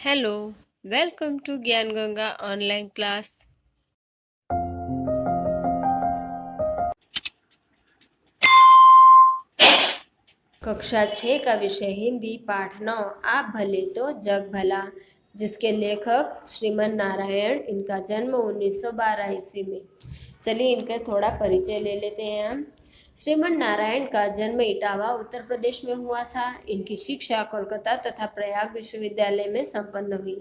Hello, welcome to ज्ञान Ganga online class. कक्षा 6 का विषय हिंदी पाठ 9 आप भले तो जग भला, जिसके लेखक श्रीमन नारायण। इनका जन्म 1912 ईस्वी में। चलिए इनका थोड़ा परिचय ले लेते हैं हम। श्रीमन नारायण का जन्म इटावा उत्तर प्रदेश में हुआ था। इनकी शिक्षा कोलकाता तथा प्रयाग विश्वविद्यालय में संपन्न हुई।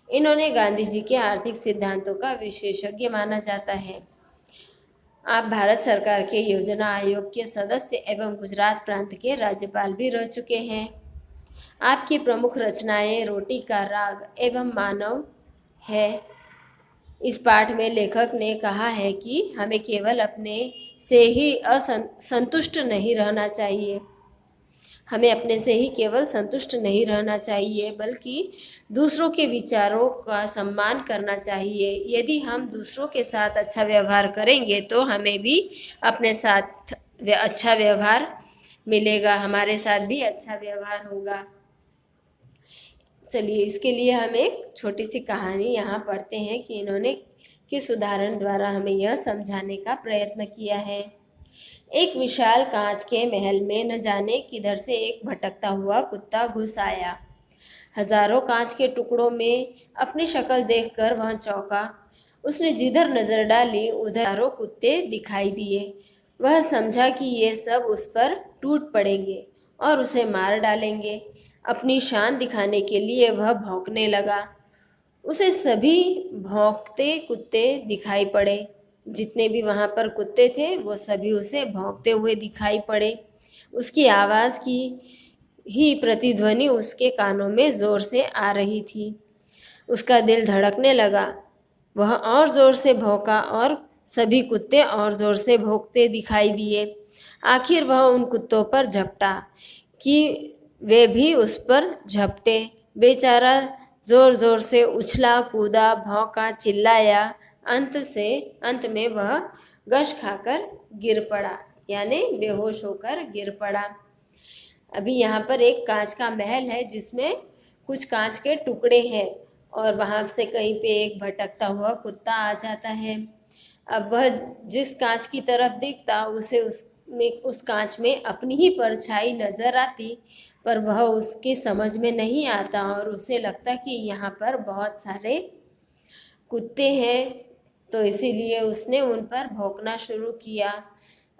इन्होंने गांधी जी के आर्थिक सिद्धांतों का विशेषज्ञ माना जाता है। आप भारत सरकार के योजना आयोग के सदस्य एवं गुजरात प्रांत के राज्यपाल भी रह चुके हैं। आपकी प्रमुख रचनाएं रोटी का राग एवं मानव है। इस पाठ में लेखक ने कहा है कि हमें केवल अपने से ही संतुष्ट नहीं रहना चाहिए। हमें अपने से ही केवल संतुष्ट नहीं रहना चाहिए, बल्कि दूसरों के विचारों का सम्मान करना चाहिए। यदि हम दूसरों के साथ अच्छा व्यवहार करेंगे तो हमें भी अपने साथ अच्छा व्यवहार मिलेगा, हमारे साथ भी अच्छा व्यवहार होगा। चलिए इसके लिए हम एक छोटी सी कहानी यहाँ पढ़ते हैं कि इन्होंने किस उदाहरण द्वारा हमें यह समझाने का प्रयत्न किया है। एक विशाल कांच के महल में न जाने किधर से एक भटकता हुआ कुत्ता घुस आया। हजारों कांच के टुकड़ों में अपनी शक्ल देखकर वह चौंका। उसने जिधर नजर डाली उधर हजारों कुत्ते दिखाई दिए। वह समझा कि ये सब उस पर टूट पड़ेंगे और उसे मार डालेंगे। अपनी शान दिखाने के लिए वह भौंकने लगा। उसे सभी भौंकते कुत्ते दिखाई पड़े। जितने भी वहाँ पर कुत्ते थे वो सभी उसे भौंकते हुए दिखाई पड़े। उसकी आवाज़ की ही प्रतिध्वनि उसके कानों में जोर से आ रही थी। उसका दिल धड़कने लगा। वह और जोर से भौंका और सभी कुत्ते और जोर से भौंकते दिखाई दिए। आखिर वह उन कुत्तों पर झपटा कि वे भी उस पर झपटे। बेचारा जोर जोर से उछला कूदा, भौंका, चिल्लाया। अंत में वह गश खाकर गिर पड़ा, यानी बेहोश होकर गिर पड़ा। अभी यहाँ पर एक कांच का महल है जिसमें कुछ कांच के टुकड़े हैं और वहाँ से कहीं पे एक भटकता हुआ कुत्ता आ जाता है। अब वह जिस कांच की तरफ देखता उस कांच में अपनी ही परछाई नजर आती, पर वह उसकी समझ में नहीं आता और उसे लगता कि यहाँ पर बहुत सारे कुत्ते हैं, तो इसीलिए उसने उन पर भौंकना शुरू किया।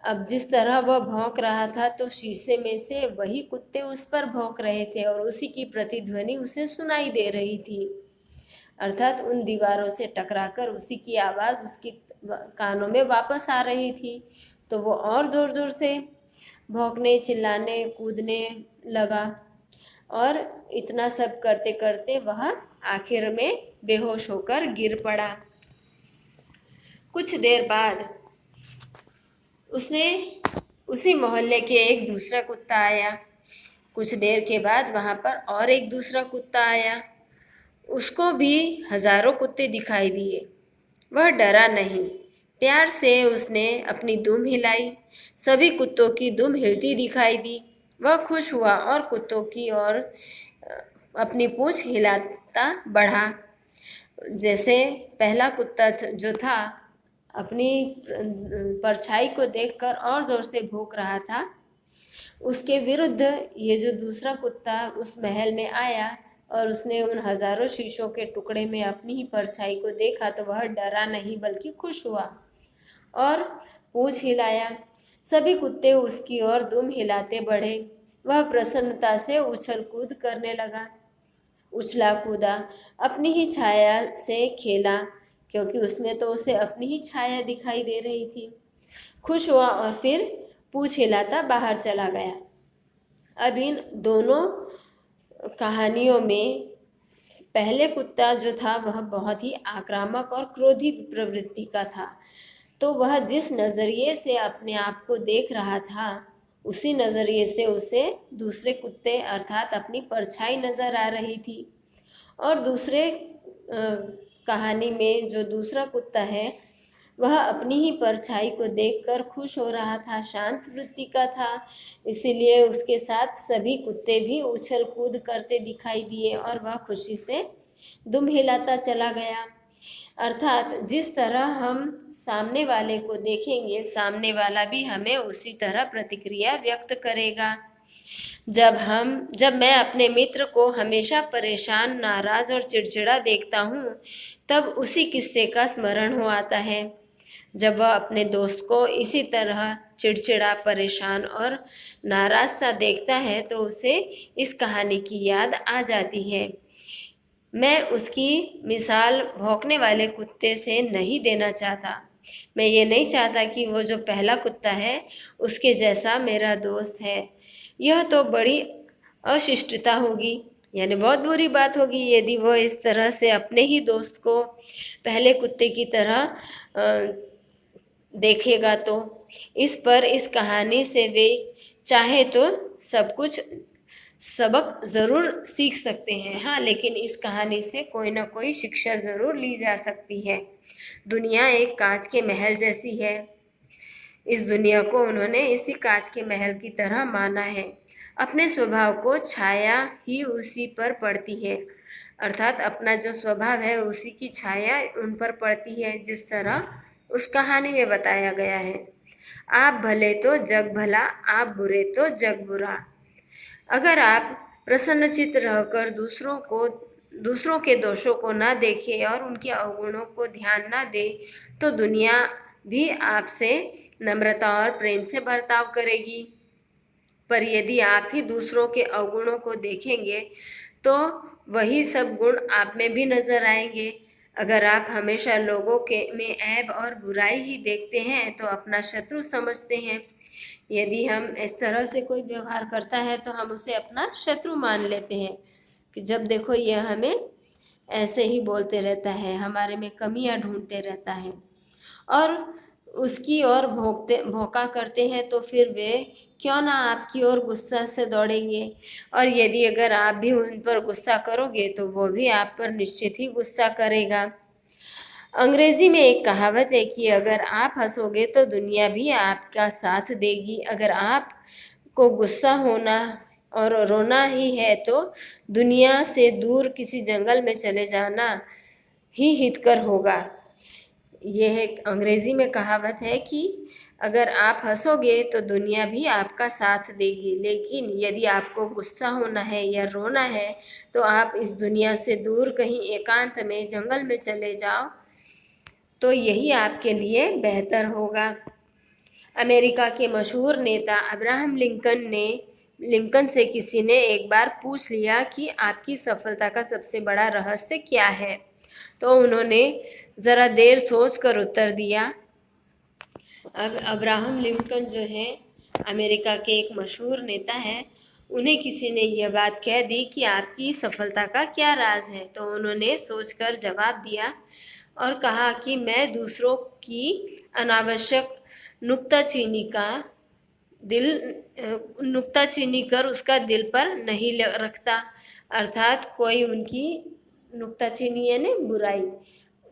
अब जिस तरह वह भौंक रहा था तो शीशे में से वही कुत्ते उस पर भौंक रहे थे और उसी की प्रतिध्वनि उसे सुनाई दे रही थी। अर्थात उन दीवारों से टकराकर उसी की आवाज़ उसकी कानों में वापस आ रही थी। तो वो और ज़ोर ज़ोर से भौंकने, चिल्लाने, कूदने लगा और इतना सब करते करते वह आखिर में बेहोश होकर गिर पड़ा। कुछ देर बाद उसने उसी मोहल्ले के एक दूसरा कुत्ता आया। कुछ देर के बाद वहाँ पर और एक दूसरा कुत्ता आया। उसको भी हजारों कुत्ते दिखाई दिए। वह डरा नहीं। प्यार से उसने अपनी दुम हिलाई। सभी कुत्तों की दुम हिलती दिखाई दी। वह खुश हुआ और कुत्तों की ओर अपनी पूंछ हिलाता बढ़ा। जैसे पहला कुत्ता जो था अपनी परछाई को देखकर और जोर से भौंक रहा था, उसके विरुद्ध ये जो दूसरा कुत्ता उस महल में आया और उसने उन हजारों शीशों के टुकड़े में अपनी ही परछाई को देखा, तो वह डरा नहीं बल्कि खुश हुआ और पूंछ हिलाया। सभी कुत्ते उसकी ओर दुम हिलाते बढ़े। वह प्रसन्नता से उछल कूद करने लगा, उछला कूदा, अपनी ही छाया से खेला, क्योंकि उसमें तो उसे अपनी ही छाया दिखाई दे रही थी। खुश हुआ और फिर पूंछ हिलाता बाहर चला गया। अब इन दोनों कहानियों में पहले कुत्ता जो था वह बहुत ही आक्रामक और क्रोधी प्रवृत्ति का था। तो वह जिस नज़रिए से अपने आप को देख रहा था, उसी नज़रिए से उसे दूसरे कुत्ते अर्थात अपनी परछाई नज़र आ रही थी। और दूसरे कहानी में जो दूसरा कुत्ता है वह अपनी ही परछाई को देखकर खुश हो रहा था, शांत वृत्ति का था। इसीलिए उसके साथ सभी कुत्ते भी उछल कूद करते दिखाई दिए और वह खुशी से दुम हिलाता चला गया। अर्थात जिस तरह हम सामने वाले को देखेंगे, सामने वाला भी हमें उसी तरह प्रतिक्रिया व्यक्त करेगा। जब मैं अपने मित्र को हमेशा परेशान, नाराज और चिड़चिड़ा देखता हूँ, तब उसी किस्से का स्मरण हो आता है। जब वह अपने दोस्त को इसी तरह चिड़चिड़ा, परेशान और नाराज सा देखता है, तो उसे इस कहानी की याद आ जाती है। मैं उसकी मिसाल भौंकने वाले कुत्ते से नहीं देना चाहता। मैं ये नहीं चाहता कि वो जो पहला कुत्ता है उसके जैसा मेरा दोस्त है। यह तो बड़ी अशिष्टता होगी, यानी बहुत बुरी बात होगी यदि वो इस तरह से अपने ही दोस्त को पहले कुत्ते की तरह देखेगा। तो इस कहानी से वे चाहे तो सब कुछ सबक ज़रूर सीख सकते हैं। हाँ, लेकिन इस कहानी से कोई ना कोई शिक्षा ज़रूर ली जा सकती है। दुनिया एक कांच के महल जैसी है। इस दुनिया को उन्होंने इसी कांच के महल की तरह माना है। अपने स्वभाव को छाया ही उसी पर पड़ती है, अर्थात अपना जो स्वभाव है उसी की छाया उन पर पड़ती है, जिस तरह उस कहानी में बताया गया है। आप भले तो जग भला, आप बुरे तो जग बुरा। अगर आप प्रसन्नचित्त रहकर दूसरों के दोषों को ना देखें और उनके अवगुणों को ध्यान ना दे, तो दुनिया भी आपसे नम्रता और प्रेम से बर्ताव करेगी। पर यदि आप ही दूसरों के अवगुणों को देखेंगे, तो वही सब गुण आप में भी नजर आएंगे। अगर आप हमेशा लोगों के में ऐब और बुराई ही देखते हैं, तो अपना शत्रु समझते हैं। यदि हम इस तरह से कोई व्यवहार करता है, तो हम उसे अपना शत्रु मान लेते हैं कि जब देखो यह हमें ऐसे ही बोलते रहता है, हमारे में कमियां ढूंढते रहता है, और उसकी ओर भौंका करते हैं, तो फिर वे क्यों ना आपकी ओर गुस्सा से दौड़ेंगे। और यदि अगर आप भी उन पर गुस्सा करोगे, तो वो भी आप पर निश्चित ही गुस्सा करेगा। अंग्रेजी में एक कहावत है कि अगर आप हंसोगे तो दुनिया भी आपका साथ देगी। अगर आप को गुस्सा होना और रोना ही है, तो दुनिया से दूर किसी जंगल में चले जाना ही हितकर होगा। यह एक अंग्रेजी में कहावत है कि अगर आप हंसोगे तो दुनिया भी आपका साथ देगी, लेकिन यदि आपको गुस्सा होना है या रोना है, तो आप इस दुनिया से दूर कहीं एकांत में जंगल में चले जाओ, तो यही आपके लिए बेहतर होगा। अमेरिका के मशहूर नेता अब्राहम लिंकन से किसी ने एक बार पूछ लिया कि आपकी सफलता का सबसे बड़ा रहस्य क्या है, तो उन्होंने ज़रा देर सोच कर उत्तर दिया। अब अब्राहम लिंकन जो है अमेरिका के एक मशहूर नेता है, उन्हें किसी ने यह बात कह दी कि आपकी सफलता का क्या राज है, तो उन्होंने सोचकर जवाब दिया और कहा कि मैं दूसरों की अनावश्यक नुक्ताचीनी कर उसका दिल पर नहीं रखता। अर्थात कोई उनकी नुक्ताचीनी यानी बुराई,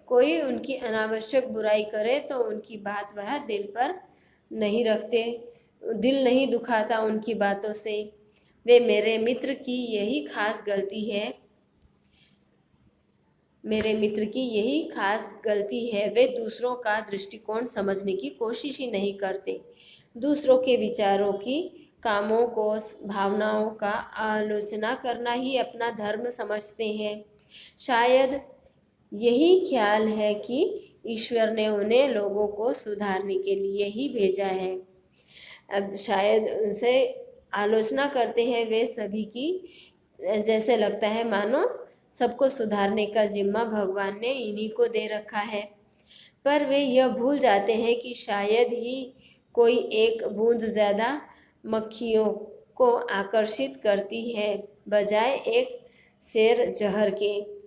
कोई उनकी अनावश्यक बुराई करे तो उनकी बात वह दिल पर नहीं रखते, दिल नहीं दुखाता उनकी बातों से। वे मेरे मित्र की यही खास गलती है, वे दूसरों का दृष्टिकोण समझने की कोशिश ही नहीं करते। दूसरों के विचारों की, कामों को, भावनाओं का आलोचना करना ही अपना धर्म समझते हैं। शायद यही ख्याल है कि ईश्वर ने उन्हें लोगों को सुधारने के लिए ही भेजा है। अब शायद उनसे आलोचना करते हैं वे सभी की, जैसे लगता है मानो सबको सुधारने का जिम्मा भगवान ने इन्हीं को दे रखा है। पर वे यह भूल जाते हैं कि शायद ही कोई एक बूंद ज़्यादा मक्खियों को आकर्षित करती है बजाय एक सेर जहर के।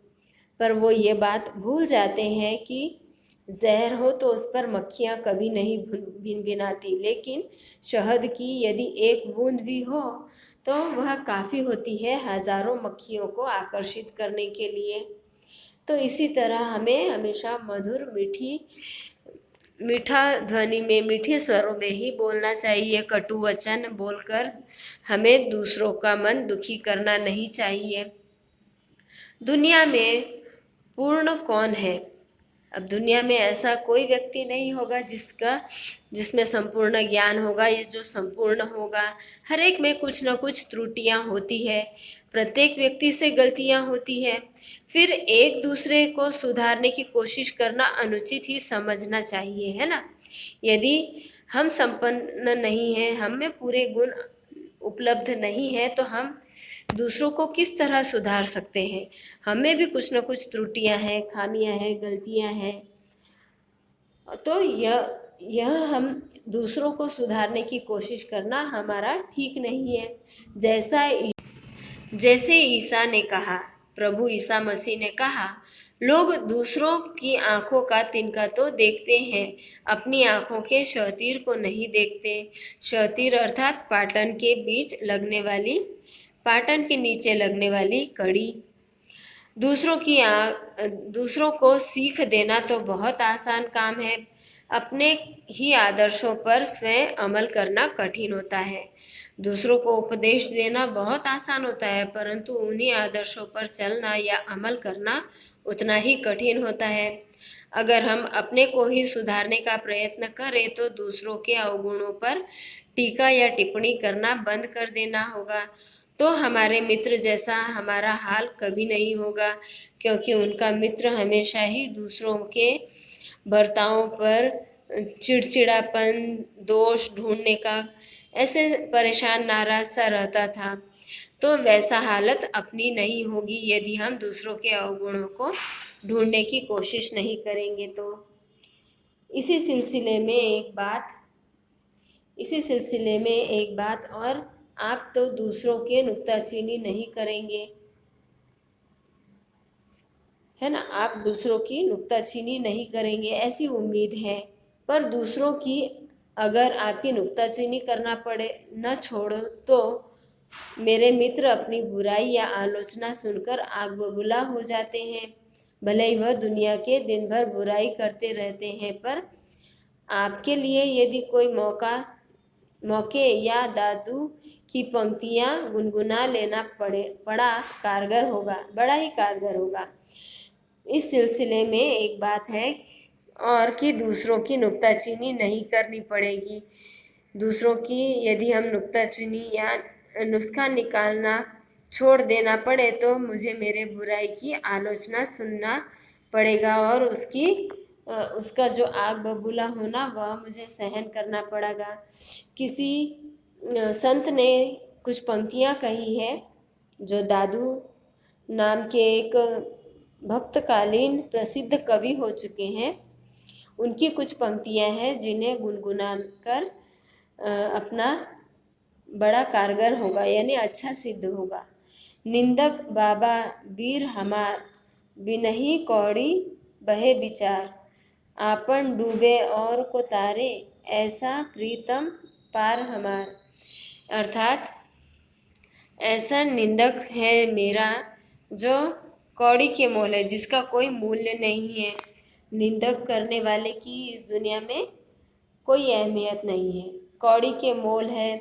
पर वो ये बात भूल जाते हैं कि जहर हो तो उस पर मक्खियाँ कभी नहीं भिनभिनाती, लेकिन शहद की यदि एक बूंद भी हो तो वह काफ़ी होती है हजारों मक्खियों को आकर्षित करने के लिए। तो इसी तरह हमें हमेशा मधुर मीठा ध्वनि में, मीठे स्वरों में ही बोलना चाहिए। कटु वचन बोलकर हमें दूसरों का मन दुखी करना नहीं चाहिए। दुनिया में पूर्ण कौन है? अब दुनिया में ऐसा कोई व्यक्ति नहीं होगा जिसमें संपूर्ण ज्ञान होगा, ये जो संपूर्ण होगा। हर एक में कुछ न कुछ त्रुटियां होती है, प्रत्येक व्यक्ति से गलतियां होती है। फिर एक दूसरे को सुधारने की कोशिश करना अनुचित ही समझना चाहिए, है ना। यदि हम संपन्न नहीं हैं, हम में पूरे गुण उपलब्ध नहीं है, तो हम दूसरों को किस तरह सुधार सकते हैं? हमें भी कुछ न कुछ त्रुटियां हैं, खामियां हैं, गलतियां हैं। तो यह हम दूसरों को सुधारने की कोशिश करना हमारा ठीक नहीं है। जैसे ईसा ने कहा, प्रभु ईसा मसीह ने कहा, लोग दूसरों की आंखों का तिनका तो देखते हैं, अपनी आंखों के शतीर को नहीं देखते। शतीर अर्थात पाटन के नीचे लगने वाली कड़ी। दूसरों को सीख देना तो बहुत आसान काम है, अपने ही आदर्शों पर स्वयं अमल करना कठिन होता है। दूसरों को उपदेश देना बहुत आसान होता है, परंतु उन्हीं आदर्शों पर चलना या अमल करना उतना ही कठिन होता है। अगर हम अपने को ही सुधारने का प्रयत्न करें तो दूसरों के अवगुणों पर टीका या टिप्पणी करना बंद कर देना होगा। तो हमारे मित्र जैसा हमारा हाल कभी नहीं होगा, क्योंकि उनका मित्र हमेशा ही दूसरों के बर्तावों पर चिड़चिड़ापन, दोष ढूंढने का ऐसे परेशान नाराज सा रहता था। तो वैसा हालत अपनी नहीं होगी यदि हम दूसरों के अवगुणों को ढूंढने की कोशिश नहीं करेंगे। तो इसी सिलसिले में एक बात और, आप तो दूसरों के नुक्ताचीनी नहीं करेंगे, है ना। आप दूसरों की नुक्ताचीनी नहीं करेंगे ऐसी उम्मीद है, पर दूसरों की अगर आपकी नुक्ताचीनी करना पड़े न छोड़ो तो मेरे मित्र अपनी बुराई या आलोचना सुनकर आग बबूला हो जाते हैं। भले ही वह दुनिया के दिन भर बुराई करते रहते हैं, पर आपके लिए यदि कोई मौके या दादू की पंक्तियाँ गुनगुना लेना बड़ा ही कारगर होगा। इस सिलसिले में एक बात है और कि दूसरों की नुक्ताचीनी नहीं करनी पड़ेगी। दूसरों की यदि हम नुक्ताचीनी या नुस्खा निकालना छोड़ देना पड़े तो मुझे मेरे बुराई की आलोचना सुनना पड़ेगा, और उसका जो आग बबूला होना वह मुझे सहन करना पड़ेगा। किसी संत ने कुछ पंक्तियाँ कही है, जो दादू नाम के एक भक्तकालीन प्रसिद्ध कवि हो चुके हैं, उनकी कुछ पंक्तियाँ हैं जिन्हें गुनगुना कर अपना बड़ा कारगर होगा, यानी अच्छा सिद्ध होगा। निंदक बाबा वीर हमार, बिनही कौड़ी बहे विचार, आपन डूबे और को तारे, ऐसा प्रीतम पार हमार। अर्थात ऐसा निंदक है मेरा जो कौड़ी के मोल है, जिसका कोई मूल्य नहीं है। निंदक करने वाले की इस दुनिया में कोई अहमियत नहीं है, कौड़ी के मोल है।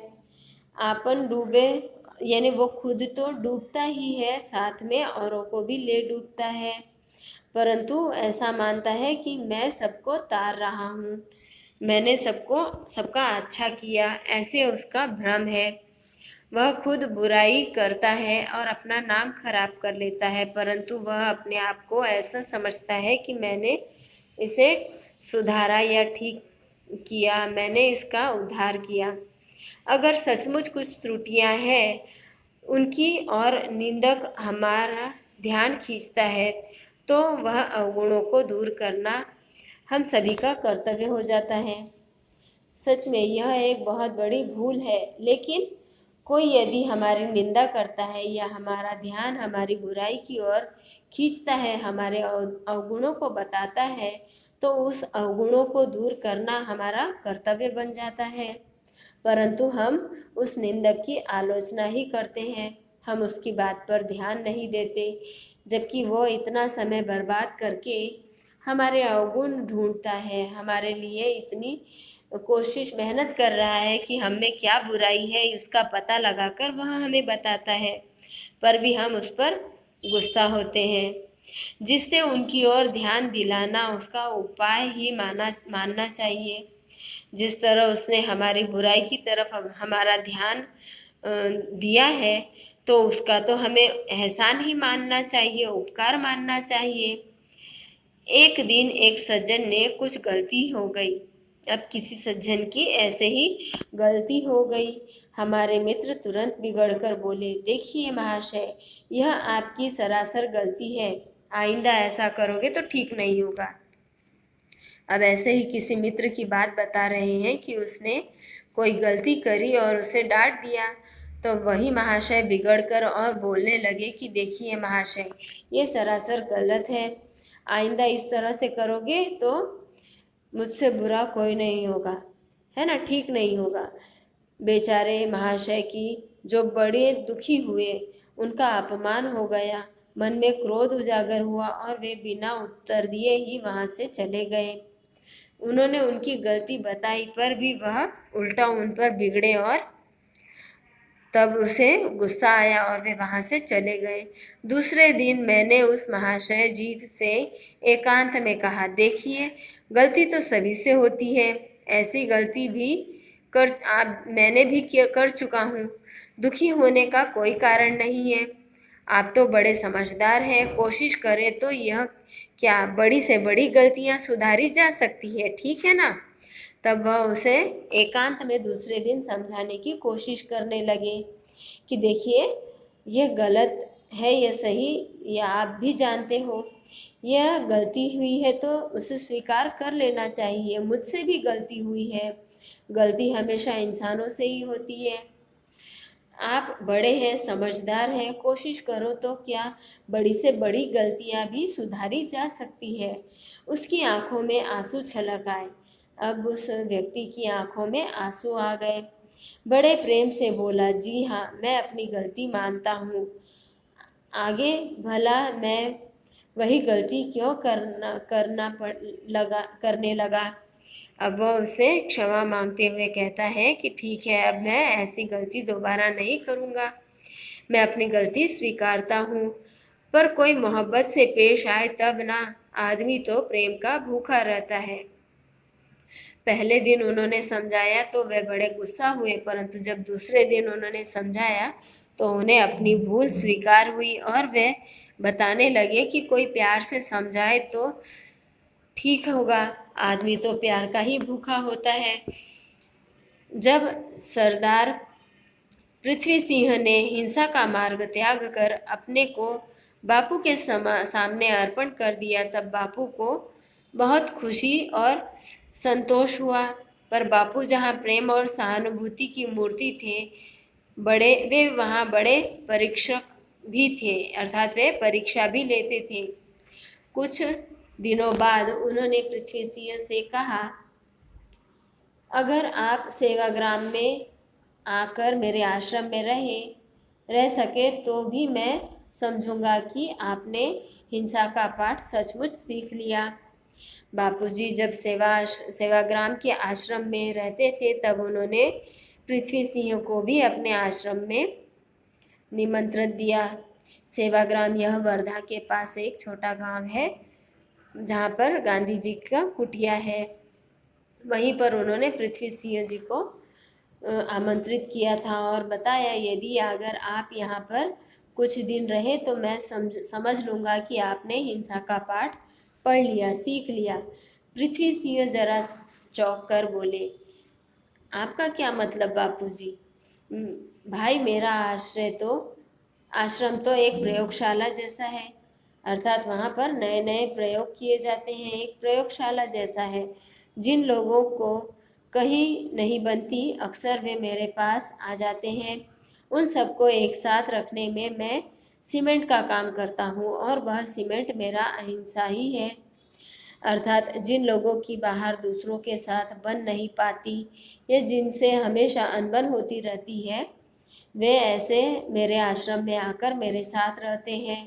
आपन डूबे यानी वो खुद तो डूबता ही है, साथ में औरों को भी ले डूबता है, परंतु ऐसा मानता है कि मैं सबको तार रहा हूँ, मैंने सबका अच्छा किया, ऐसे उसका भ्रम है। वह खुद बुराई करता है और अपना नाम खराब कर लेता है, परंतु वह अपने आप को ऐसा समझता है कि मैंने इसे सुधारा या ठीक किया, मैंने इसका उद्धार किया। अगर सचमुच कुछ त्रुटियां हैं उनकी और निंदक हमारा ध्यान खींचता है, तो वह अवगुणों को दूर करना हम सभी का कर्तव्य हो जाता है। सच में यह एक बहुत बड़ी भूल है, लेकिन कोई यदि हमारी निंदा करता है या हमारा ध्यान हमारी बुराई की ओर खींचता है, हमारे अवगुणों को बताता है, तो उस अवगुणों को दूर करना हमारा कर्तव्य बन जाता है। परंतु हम उस निंदक की आलोचना ही करते हैं, हम उसकी बात पर ध्यान नहीं देते, जबकि वो इतना समय बर्बाद करके हमारे अवगुण ढूंढता है, हमारे लिए इतनी कोशिश मेहनत कर रहा है कि हम में क्या बुराई है उसका पता लगाकर वह हमें बताता है, पर भी हम उस पर गुस्सा होते हैं, जिससे उनकी ओर ध्यान दिलाना उसका उपाय ही मानना चाहिए। जिस तरह उसने हमारी बुराई की तरफ हमारा ध्यान दिया है, तो उसका तो हमें एहसान ही मानना चाहिए, उपकार मानना चाहिए। एक दिन एक सज्जन ने कुछ गलती हो गई। अब किसी सज्जन की ऐसे ही गलती हो गई। हमारे मित्र तुरंत बिगड़कर बोले, देखिए महाशय, यह आपकी सरासर गलती है, आइंदा ऐसा करोगे तो ठीक नहीं होगा। अब ऐसे ही किसी मित्र की बात बता रहे हैं कि उसने कोई गलती करी और उसे डांट दिया, तो वही महाशय बिगड़कर और बोलने लगे कि देखिए महाशय, ये सरासर गलत है, आइंदा इस तरह से करोगे तो मुझसे बुरा कोई नहीं होगा, है ना, ठीक नहीं होगा। बेचारे महाशय की जो बड़े दुखी हुए, उनका अपमान हो गया, मन में क्रोध उजागर हुआ और वे बिना उत्तर दिए ही वहाँ से चले गए। उन्होंने उनकी गलती बताई पर भी वह उल्टा उन पर बिगड़े और तब उसे गुस्सा आया और वे वहाँ से चले गए। दूसरे दिन मैंने उस महाशय जी से एकांत में कहा, देखिए, गलती तो सभी से होती है, ऐसी गलती भी मैंने भी कर चुका हूँ। दुखी होने का कोई कारण नहीं है। आप तो बड़े समझदार हैं, कोशिश करें तो यह क्या बड़ी से बड़ी गलतियाँ सुधारी जा सकती है, ठीक है ना। तब वह उसे एकांत में दूसरे दिन समझाने की कोशिश करने लगे कि देखिए, यह गलत है, यह सही, यह आप भी जानते हो, यह गलती हुई है तो उसे स्वीकार कर लेना चाहिए। मुझसे भी गलती हुई है, गलती हमेशा इंसानों से ही होती है। आप बड़े हैं, समझदार हैं, कोशिश करो तो क्या बड़ी से बड़ी गलतियां भी सुधारी जा सकती है। उसकी आंखों में आंसू छलक आए। अब उस व्यक्ति की आंखों में आंसू आ गए। बड़े प्रेम से बोला, जी हाँ, मैं अपनी गलती मानता हूँ, आगे भला मैं वही गलती क्यों करने लगा। अब वह उसे क्षमा मांगते हुए कहता है कि ठीक है, अब मैं ऐसी गलती दोबारा नहीं करूँगा, मैं अपनी गलती स्वीकारता हूँ। पर कोई मोहब्बत से पेश आए तब ना, आदमी तो प्रेम का भूखा रहता है। पहले दिन उन्होंने समझाया तो वे बड़े गुस्सा हुए, परंतु जब दूसरे दिन उन्होंने समझाया तो उन्हें अपनी भूल स्वीकार हुई और वे बताने लगे कि कोई प्यार से समझाए तो ठीक होगा, आदमी तो प्यार का ही भूखा होता है। जब सरदार पृथ्वी सिंह ने हिंसा का मार्ग त्याग कर अपने को बापू के सामने अर्पण कर दिया, तब बापू को बहुत खुशी और संतोष हुआ। पर बापू जहाँ प्रेम और सहानुभूति की मूर्ति थे, वे वहाँ बड़े परीक्षक भी थे, अर्थात वे परीक्षा भी लेते थे। कुछ दिनों बाद उन्होंने पृथ्वी सिंह से कहा, अगर आप सेवाग्राम में आकर मेरे आश्रम में रह सके तो भी मैं समझूंगा कि आपने हिंसा का पाठ सचमुच सीख लिया। बापूजी जब सेवाग्राम के आश्रम में रहते थे, तब उन्होंने पृथ्वी सिंह को भी अपने आश्रम में निमंत्रण दिया। सेवाग्राम यह वर्धा के पास एक छोटा गांव है, जहाँ पर गांधी जी का कुटिया है। वहीं पर उन्होंने पृथ्वी सिंह जी को आमंत्रित किया था और बताया, यदि अगर आप यहाँ पर कुछ दिन रहे तो मैं समझ लूँगा कि आपने हिंसा का पाठ पढ़ लिया, सीख लिया। पृथ्वी सिंह जरा चौंक कर बोले, आपका क्या मतलब बापूजी? भाई, मेरा आश्रम तो एक प्रयोगशाला जैसा है, अर्थात वहाँ पर नए नए प्रयोग किए जाते हैं, एक प्रयोगशाला जैसा है। जिन लोगों को कहीं नहीं बनती, अक्सर वे मेरे पास आ जाते हैं। उन सबको एक साथ रखने में मैं सीमेंट का काम करता हूँ और वह सीमेंट मेरा अहिंसा ही है। अर्थात जिन लोगों की बाहर दूसरों के साथ बन नहीं पाती या जिनसे हमेशा अनबन होती रहती है, वे ऐसे मेरे आश्रम में आकर मेरे साथ रहते हैं।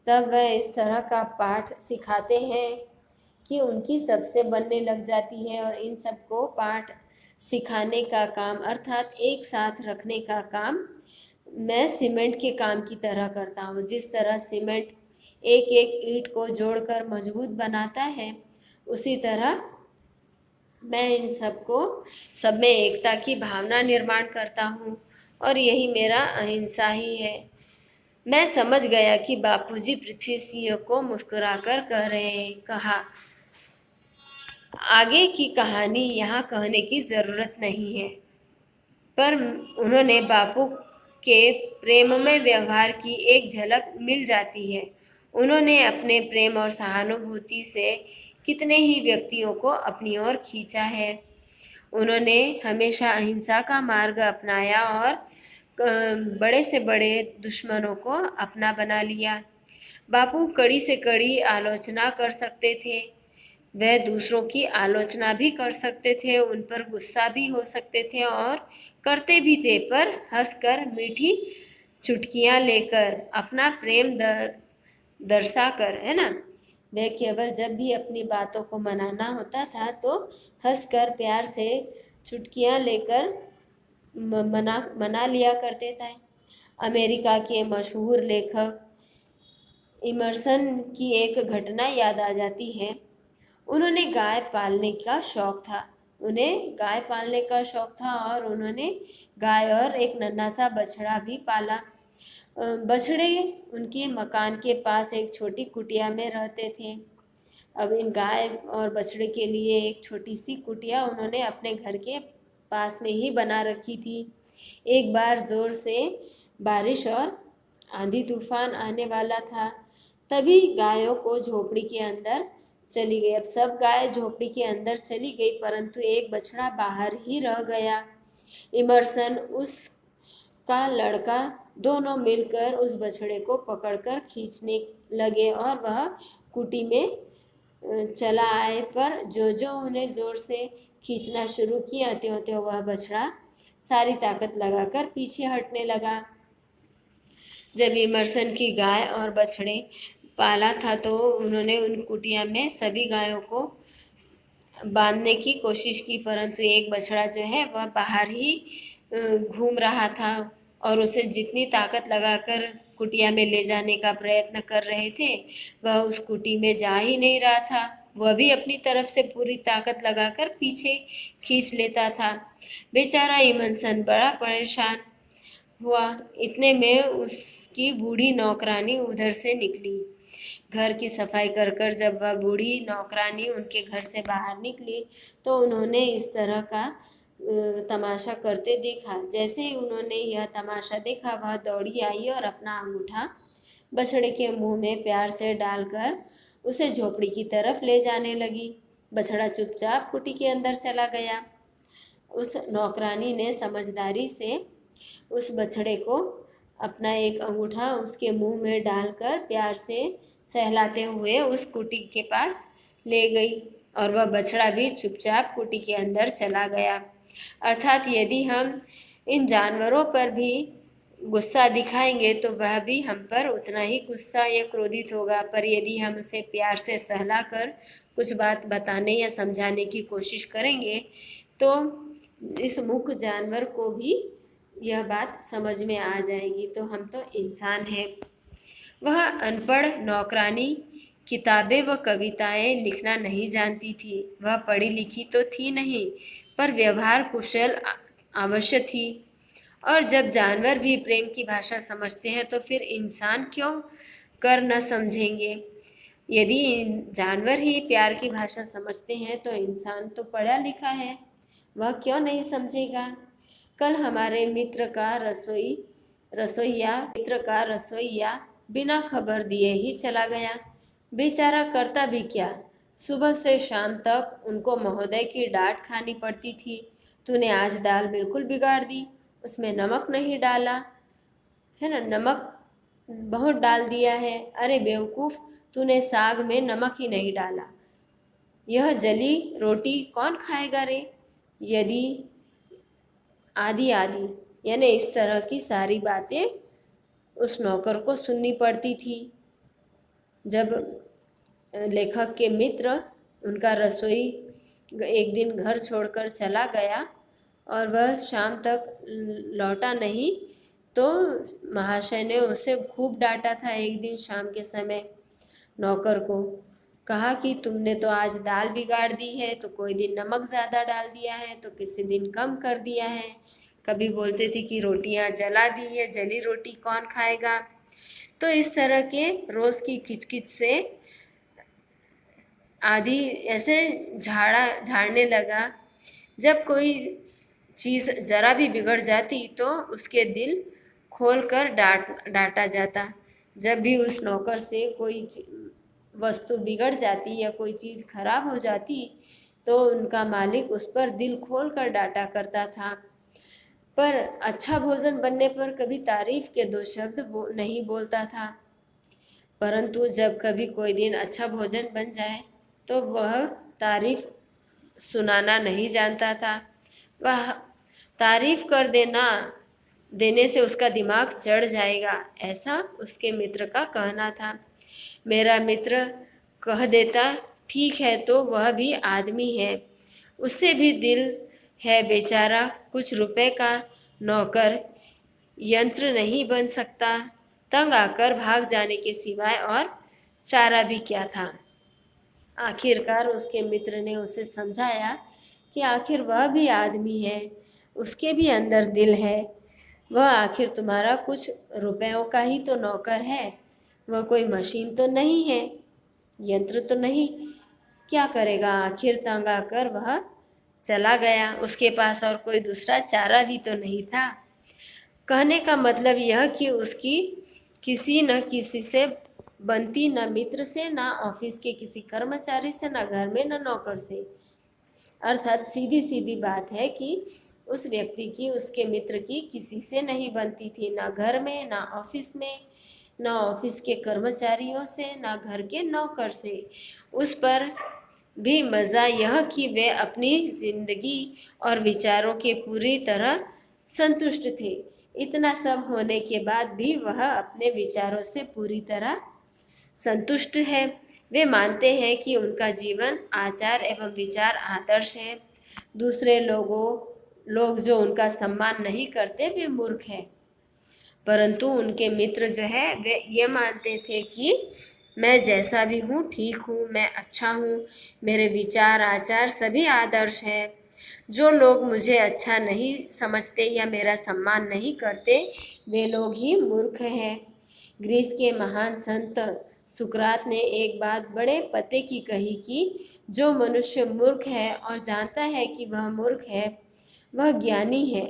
तब वह इस तरह का पाठ सिखाते हैं कि उनकी सबसे बनने लग जाती है और इन सबको पाठ सिखाने का काम, अर्थात एक साथ रखने का काम मैं सीमेंट के काम की तरह करता हूँ। जिस तरह सीमेंट एक एक ईंट को जोड़कर मजबूत बनाता है, उसी तरह मैं इन सब में एकता की भावना निर्माण करता हूँ, और यही मेरा अहिंसा ही है। मैं समझ गया कि बापूजी पृथ्वी सिंह को मुस्कुराकर कहा, आगे की कहानी यहाँ कहने की ज़रूरत नहीं है। पर उन्होंने बापू के प्रेममय व्यवहार की एक झलक मिल जाती है। उन्होंने अपने प्रेम और सहानुभूति से कितने ही व्यक्तियों को अपनी ओर खींचा है। उन्होंने हमेशा अहिंसा का मार्ग अपनाया और बड़े से बड़े दुश्मनों को अपना बना लिया। बापू कड़ी से कड़ी आलोचना कर सकते थे, वह दूसरों की आलोचना भी कर सकते थे, उन पर गुस्सा भी हो सकते थे और करते भी थे, पर हंसकर मीठी चुटकियां लेकर अपना प्रेम दर्शा कर, है ना। वह केवल जब भी अपनी बातों को मनाना होता था तो हंसकर प्यार से चुटकियां लेकर मना लिया करते थे। अमेरिका के मशहूर लेखक इमर्सन की एक घटना याद आ जाती है। उन्होंने गाय पालने का शौक था। उन्हें गाय पालने का शौक था और उन्होंने गाय और एक नन्हा सा बछड़ा भी पाला। बछड़े उनके मकान के पास एक छोटी कुटिया में रहते थे। अब इन गाय और बछड़े के लिए एक छोटी सी कुटिया उन्होंने अपने घर के पास में ही बना रखी थी। एक बार जोर से बारिश और आंधी तूफान आने वाला था, तभी गायों को झोपड़ी के अंदर चली गई। अब सब गाय झोपड़ी के अंदर चली गई, परंतु एक बछड़ा बाहर ही रह गया। इमर्सन उसका लड़का दोनों मिलकर उस बछड़े को पकड़कर खींचने लगे और वह कुटी में चला आए, पर जो जो उन्हें जोर से खींचना शुरू किया त्यों त्यों वह बछड़ा सारी ताकत लगाकर पीछे हटने लगा। जब इमर्सन की गाय और बछड़े पाला था तो उन्होंने उन कुटिया में सभी गायों को बांधने की कोशिश की, परंतु एक बछड़ा जो है वह बाहर ही घूम रहा था और उसे जितनी ताकत लगाकर कुटिया में ले जाने का प्रयत्न कर रहे थे, वह उस कुटी में जा ही नहीं रहा था। वह भी अपनी तरफ से पूरी ताकत लगाकर पीछे खींच लेता था। बेचारा इमर्सन बड़ा परेशान हुआ। इतने में उसकी बूढ़ी नौकरानी उधर से निकली। घर की सफाई कर कर जब वह बूढ़ी नौकरानी उनके घर से बाहर निकली तो उन्होंने इस तरह का तमाशा करते देखा। जैसे ही उन्होंने यह तमाशा देखा, वह दौड़ी आई और अपना अंगूठा बछड़े के मुंह में प्यार से डालकर उसे झोपड़ी की तरफ ले जाने लगी। बछड़ा चुपचाप कुटी के अंदर चला गया। उस नौकरानी ने समझदारी से उस बछड़े को अपना एक अंगूठा उसके मुंह में डालकर प्यार से सहलाते हुए उस कुटी के पास ले गई और वह बछड़ा भी चुपचाप कुटी के अंदर चला गया। अर्थात यदि हम इन जानवरों पर भी गुस्सा दिखाएंगे तो वह भी हम पर उतना ही गुस्सा या क्रोधित होगा, पर यदि हम उसे प्यार से सहलाकर कुछ बात बताने या समझाने की कोशिश करेंगे तो इस मूक जानवर को भी यह बात समझ में आ जाएगी। तो हम तो इंसान हैं। वह अनपढ़ नौकरानी किताबें व कविताएं लिखना नहीं जानती थी। वह पढ़ी लिखी तो थी नहीं, पर व्यवहार कुशल अवश्य थी। और जब जानवर भी प्रेम की भाषा समझते हैं तो फिर इंसान क्यों कर न समझेंगे। यदि जानवर ही प्यार की भाषा समझते हैं तो इंसान तो पढ़ा लिखा है, वह क्यों नहीं समझेगा। कल हमारे मित्र का रसोइया बिना खबर दिए ही चला गया। बेचारा करता भी क्या, सुबह से शाम तक उनको महोदय की डांट खानी पड़ती थी। तूने आज दाल बिल्कुल बिगाड़ दी, उसमें नमक नहीं डाला, है ना, नमक बहुत डाल दिया है। अरे बेवकूफ़, तूने साग में नमक ही नहीं डाला। यह जली रोटी कौन खाएगा रे। यदि आदि आदि यानी इस तरह की सारी बातें उस नौकर को सुननी पड़ती थी। जब लेखक के मित्र उनका रसोई एक दिन घर छोड़कर चला गया और वह शाम तक लौटा नहीं, तो महाशय ने उसे खूब डांटा था। एक दिन शाम के समय नौकर को कहा कि तुमने तो आज दाल बिगाड़ दी है, तो कोई दिन नमक ज़्यादा डाल दिया है, तो किसी दिन कम कर दिया है। कभी बोलते थे कि रोटियां जला दी है, जली रोटी कौन खाएगा। तो इस तरह के रोज़ की किचकिच से आदि ऐसे झाड़ने लगा। जब कोई चीज़ ज़रा भी बिगड़ जाती तो उसके दिल खोल कर डांटा जाता। जब भी उस नौकर से कोई वस्तु बिगड़ जाती या कोई चीज़ खराब हो जाती तो उनका मालिक उस पर दिल खोल कर डांटा करता था। पर अच्छा भोजन बनने पर कभी तारीफ के दो शब्द नहीं बोलता था। परंतु जब कभी कोई दिन अच्छा भोजन बन जाए तो वह तारीफ सुनाना नहीं जानता था। वह तारीफ कर देने से उसका दिमाग चढ़ जाएगा, ऐसा उसके मित्र का कहना था। मेरा मित्र कह देता, ठीक है तो वह भी आदमी है, उससे भी दिल है बेचारा, कुछ रुपए का नौकर यंत्र नहीं बन सकता। तंग आकर भाग जाने के सिवाय और चारा भी क्या था। आखिरकार उसके मित्र ने उसे समझाया कि आखिर वह भी आदमी है, उसके भी अंदर दिल है। वह आखिर तुम्हारा कुछ रुपयों का ही तो नौकर है, वह कोई मशीन तो नहीं है, यंत्र तो नहीं। क्या करेगा। आखिर तंग आकर वह चला गया। उसके पास और कोई दूसरा चारा भी तो नहीं था। कहने का मतलब यह कि उसकी किसी न किसी से बनती, न मित्र से, न ऑफिस के किसी कर्मचारी से, न घर में, न नौकर से। अर्थात सीधी सीधी बात है कि उस व्यक्ति की, उसके मित्र की किसी से नहीं बनती थी, ना घर में, ना ऑफिस में, ना ऑफिस के कर्मचारियों से, ना घर के नौकर से। उस पर भी मज़ा यह कि वे अपनी जिंदगी और विचारों के पूरी तरह संतुष्ट थे। इतना सब होने के बाद भी वह अपने विचारों से पूरी तरह संतुष्ट है। वे मानते हैं कि उनका जीवन, आचार एवं विचार आदर्श है। दूसरे लोग जो उनका सम्मान नहीं करते वे मूर्ख हैं। परंतु उनके मित्र जो है वे ये मानते थे कि मैं जैसा भी हूँ ठीक हूँ, मैं अच्छा हूँ, मेरे विचार आचार सभी आदर्श हैं। जो लोग मुझे अच्छा नहीं समझते या मेरा सम्मान नहीं करते वे लोग ही मूर्ख हैं। ग्रीस के महान संत सुकरात ने एक बात बड़े पते की कही कि जो मनुष्य मूर्ख है और जानता है कि वह मूर्ख है, वह ज्ञानी है।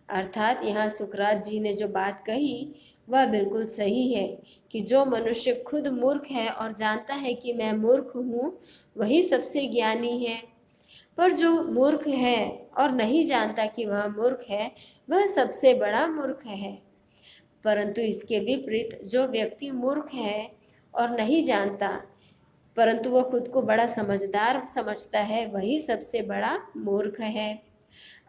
अर्थात यहाँ सुकरात जी ने जो बात कही वह बिल्कुल सही है कि जो मनुष्य खुद मूर्ख है और जानता है कि मैं मूर्ख हूँ, वही सबसे ज्ञानी है। पर जो मूर्ख है और नहीं जानता कि वह मूर्ख है, वह सबसे बड़ा मूर्ख है। परंतु इसके विपरीत जो व्यक्ति मूर्ख है और नहीं जानता, परंतु वह खुद को बड़ा समझदार समझता है, वही सबसे बड़ा मूर्ख है।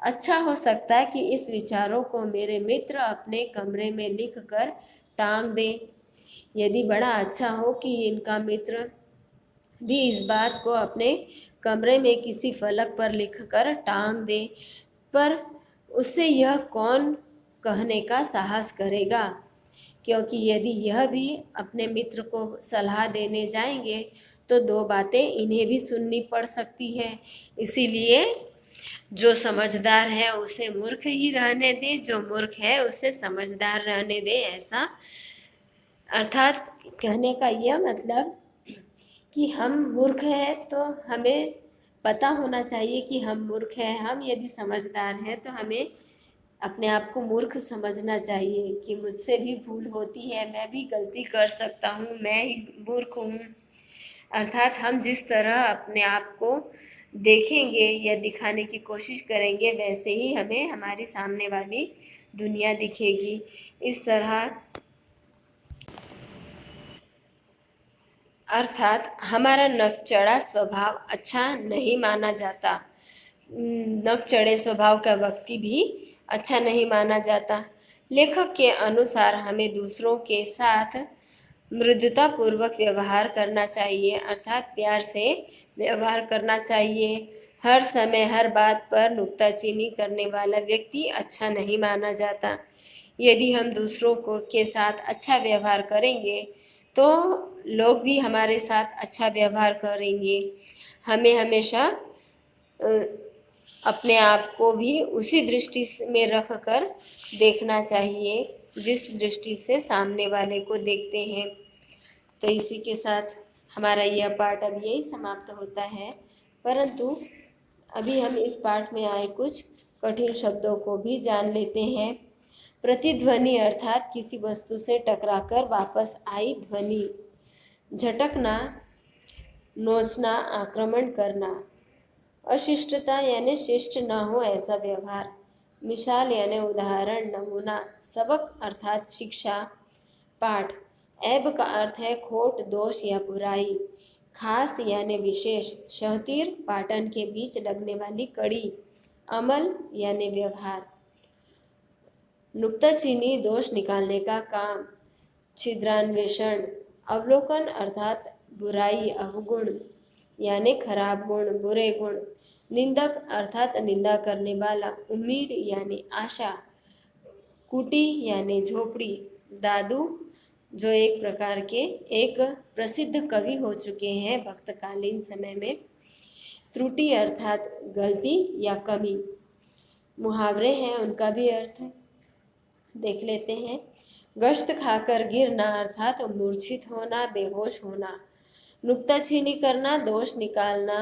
अच्छा हो सकता है कि इस विचारों को मेरे मित्र अपने कमरे में लिख कर टांग दे। यदि बड़ा अच्छा हो कि इनका मित्र भी इस बात को अपने कमरे में किसी फलक पर लिखकर टांग दे, पर उससे यह कौन कहने का साहस करेगा। क्योंकि यदि यह भी अपने मित्र को सलाह देने जाएंगे तो दो बातें इन्हें भी सुननी पड़ सकती है। इसीलिए जो समझदार है उसे मूर्ख ही रहने दे, जो मूर्ख है उसे समझदार रहने दे। ऐसा अर्थात कहने का यह मतलब कि हम मूर्ख हैं तो हमें पता होना चाहिए कि हम मूर्ख हैं। हम यदि समझदार हैं तो हमें अपने आप को मूर्ख समझना चाहिए कि मुझसे भी भूल होती है, मैं भी गलती कर सकता हूँ, मैं ही मूर्ख हूँ। अर्थात हम जिस तरह अपने आप को देखेंगे या दिखाने की कोशिश करेंगे वैसे ही हमें हमारी सामने वाली दुनिया दिखेगी। इस तरह अर्थात हमारा नकचढ़ा स्वभाव अच्छा नहीं माना जाता। नकचढ़े स्वभाव का व्यक्ति भी अच्छा नहीं माना जाता। लेखक के अनुसार हमें दूसरों के साथ मृदुतापूर्वक व्यवहार करना चाहिए, अर्थात प्यार से व्यवहार करना चाहिए। हर समय हर बात पर नुक्ताचीनी करने वाला व्यक्ति अच्छा नहीं माना जाता। यदि हम दूसरों को के साथ अच्छा व्यवहार करेंगे तो लोग भी हमारे साथ अच्छा व्यवहार करेंगे। हमें हमेशा अपने आप को भी उसी दृष्टि में रख कर देखना चाहिए जिस दृष्टि से सामने वाले को देखते हैं। तो इसी के साथ हमारा यह पाठ अब यही समाप्त होता है, परंतु अभी हम इस पाठ में आए कुछ कठिन शब्दों को भी जान लेते हैं। प्रतिध्वनि अर्थात किसी वस्तु से टकराकर वापस आई ध्वनि। झटकना, नोचना, आक्रमण करना। अशिष्टता यानी शिष्ट न हो ऐसा व्यवहार। मिसाल यानी उदाहरण, नमूना। सबक अर्थात शिक्षा, पाठ। ऐब का अर्थ है खोट, दोष या बुराई। खास यानी विशेष, शहतीर, पाटन के बीच लगने वाली कड़ी। अमल यानी व्यवहार। नुक्ताचीनी, दोष निकालने का काम। छिद्रान्वेषण, अवलोकन अर्थात बुराई, अवगुण यानी खराब गुण, बुरे गुण। निंदक अर्थात निंदा करने वाला। उम्मीद यानी आशा। कुटी यानी झोपड़ी। दादू, जो एक प्रकार के एक प्रसिद्ध कवि हो चुके हैं भक्तकालीन समय में। त्रुटि अर्थात गलती या कमी। मुहावरे हैं, उनका भी अर्थ देख लेते हैं। गश्त खाकर गिरना अर्थात मूर्छित होना, बेहोश होना। नुक्ताचीनी करना, दोष निकालना,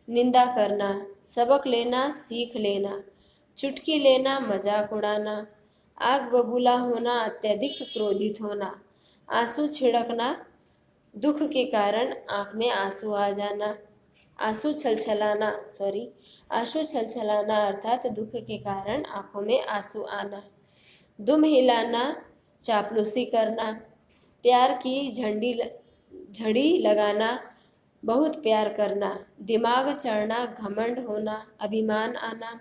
निंदा करना। सबक लेना, सीख लेना। चुटकी लेना, मजाक उड़ाना। आग बबूला होना, अत्यधिक क्रोधित होना। आंसू छिड़कना, दुख के कारण आँख में आंसू आ जाना। आंसू छलछलाना आंसू छलछलाना अर्थात दुख के कारण आंखों में आंसू आना। दुम हिलाना, चापलूसी करना। प्यार की झड़ी लगाना, बहुत प्यार करना। दिमाग चढ़ना, घमंड होना, अभिमान आना।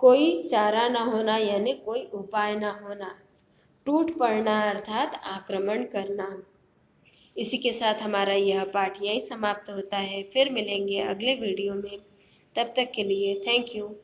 कोई चारा न होना यानी कोई उपाय न होना। टूट पड़ना अर्थात आक्रमण करना। इसी के साथ हमारा यह पाठ यहीं समाप्त होता है। फिर मिलेंगे अगले वीडियो में। तब तक के लिए थैंक यू।